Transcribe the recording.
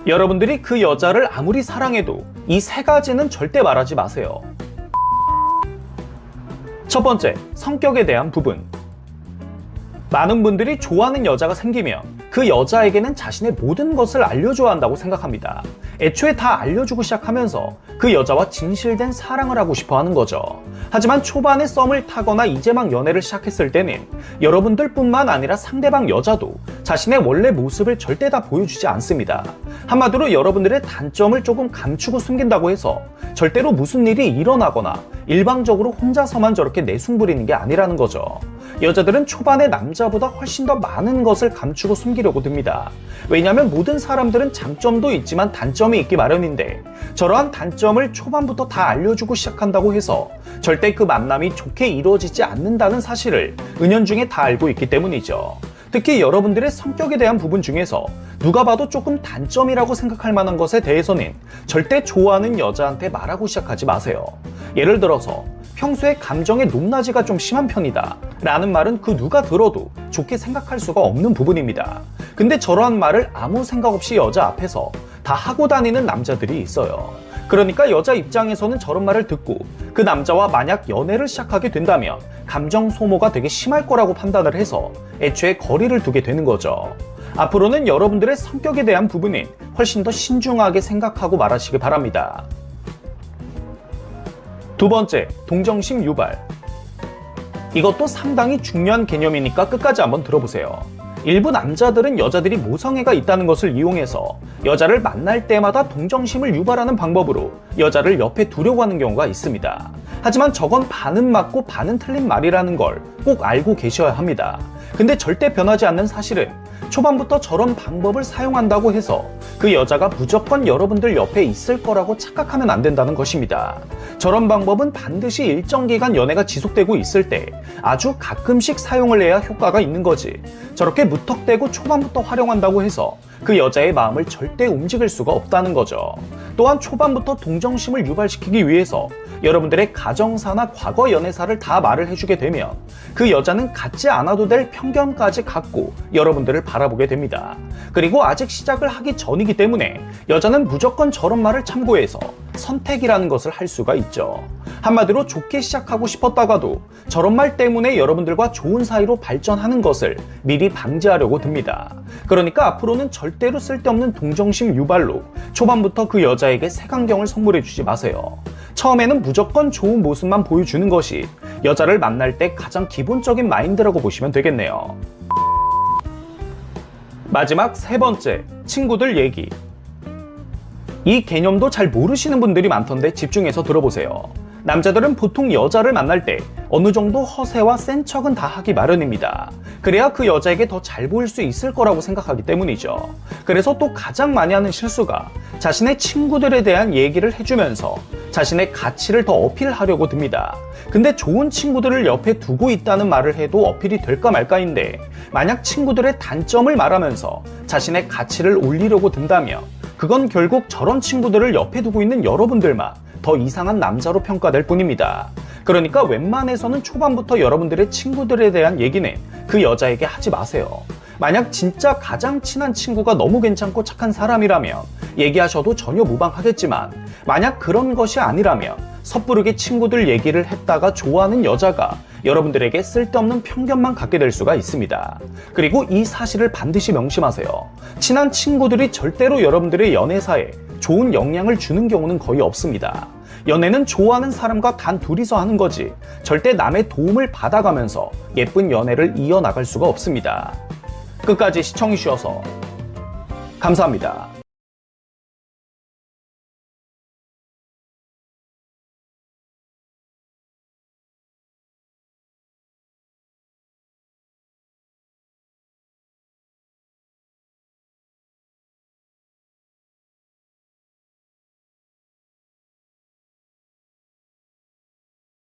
여러분들이 그 여자를 아무리 사랑해도 이 세 가지는 절대 말하지 마세요. 첫 번째, 성격에 대한 부분. 많은 분들이 좋아하는 여자가 생기면 그 여자에게는 자신의 모든 것을 알려줘야 한다고 생각합니다. 애초에 다 알려주고 시작하면서 그 여자와 진실된 사랑을 하고 싶어 하는 거죠. 하지만 초반에 썸을 타거나 이제 막 연애를 시작했을 때는 여러분들뿐만 아니라 상대방 여자도 자신의 원래 모습을 절대 다 보여주지 않습니다. 한마디로 여러분들의 단점을 조금 감추고 숨긴다고 해서 절대로 무슨 일이 일어나거나 일방적으로 혼자서만 저렇게 내숭 부리는 게 아니라는 거죠. 여자들은 초반에 남자보다 훨씬 더 많은 것을 감추고 숨기려고 듭니다. 왜냐하면 모든 사람들은 장점도 있지만 단점이 있기 마련인데 저러한 단점을 초반부터 다 알려주고 시작한다고 해서 절대 그 만남이 좋게 이루어지지 않는다는 사실을 은연중에 다 알고 있기 때문이죠. 특히 여러분들의 성격에 대한 부분 중에서 누가 봐도 조금 단점이라고 생각할 만한 것에 대해서는 절대 좋아하는 여자한테 말하고 시작하지 마세요. 예를 들어서 평소에 감정의 높낮이가 좀 심한 편이다 라는 말은 그 누가 들어도 좋게 생각할 수가 없는 부분입니다. 근데 저러한 말을 아무 생각 없이 여자 앞에서 다 하고 다니는 남자들이 있어요. 그러니까 여자 입장에서는 저런 말을 듣고 그 남자와 만약 연애를 시작하게 된다면 감정 소모가 되게 심할 거라고 판단을 해서 애초에 거리를 두게 되는 거죠. 앞으로는 여러분들의 성격에 대한 부분은 훨씬 더 신중하게 생각하고 말하시기 바랍니다. 두 번째, 동정심 유발. 이것도 상당히 중요한 개념이니까 끝까지 한번 들어보세요. 일부 남자들은 여자들이 모성애가 있다는 것을 이용해서 여자를 만날 때마다 동정심을 유발하는 방법으로 여자를 옆에 두려고 하는 경우가 있습니다. 하지만 저건 반은 맞고 반은 틀린 말이라는 걸 꼭 알고 계셔야 합니다. 근데 절대 변하지 않는 사실은 초반부터 저런 방법을 사용한다고 해서 그 여자가 무조건 여러분들 옆에 있을 거라고 착각하면 안 된다는 것입니다. 저런 방법은 반드시 일정 기간 연애가 지속되고 있을 때 아주 가끔씩 사용을 해야 효과가 있는 거지, 저렇게 무턱대고 초반부터 활용한다고 해서 그 여자의 마음을 절대 움직일 수가 없다는 거죠. 또한 초반부터 동정심을 유발시키기 위해서 여러분들의 가정사나 과거 연애사를 다 말을 해주게 되면 그 여자는 갖지 않아도 될 편견까지 갖고 여러분들을 바라보게 됩니다. 그리고 아직 시작을 하기 전이기 때문에 여자는 무조건 저런 말을 참고해서 선택이라는 것을 할 수가 있죠. 한마디로 좋게 시작하고 싶었다가도 저런 말 때문에 여러분들과 좋은 사이로 발전하는 것을 미리 방지하려고 듭니다. 그러니까 앞으로는 절대로 쓸데없는 동정심 유발로 초반부터 그 여자에게 색안경을 선물해주지 마세요. 처음에는 무조건 좋은 모습만 보여주는 것이 여자를 만날 때 가장 기본적인 마인드라고 보시면 되겠네요. 마지막 세 번째, 친구들 얘기. 이 개념도 잘 모르시는 분들이 많던데 집중해서 들어보세요. 남자들은 보통 여자를 만날 때 어느 정도 허세와 센 척은 다 하기 마련입니다. 그래야 그 여자에게 더 잘 보일 수 있을 거라고 생각하기 때문이죠. 그래서 또 가장 많이 하는 실수가 자신의 친구들에 대한 얘기를 해주면서 자신의 가치를 더 어필하려고 듭니다. 근데 좋은 친구들을 옆에 두고 있다는 말을 해도 어필이 될까 말까인데 만약 친구들의 단점을 말하면서 자신의 가치를 올리려고 든다면 그건 결국 저런 친구들을 옆에 두고 있는 여러분들만 더 이상한 남자로 평가될 뿐입니다. 그러니까 웬만해서는 초반부터 여러분들의 친구들에 대한 얘기는 그 여자에게 하지 마세요. 만약 진짜 가장 친한 친구가 너무 괜찮고 착한 사람이라면 얘기하셔도 전혀 무방하겠지만 만약 그런 것이 아니라면 섣부르게 친구들 얘기를 했다가 좋아하는 여자가 여러분들에게 쓸데없는 편견만 갖게 될 수가 있습니다. 그리고 이 사실을 반드시 명심하세요. 친한 친구들이 절대로 여러분들의 연애사에 좋은 영향을 주는 경우는 거의 없습니다. 연애는 좋아하는 사람과 단 둘이서 하는 거지 절대 남의 도움을 받아가면서 예쁜 연애를 이어나갈 수가 없습니다. 끝까지 시청해주셔서 감사합니다.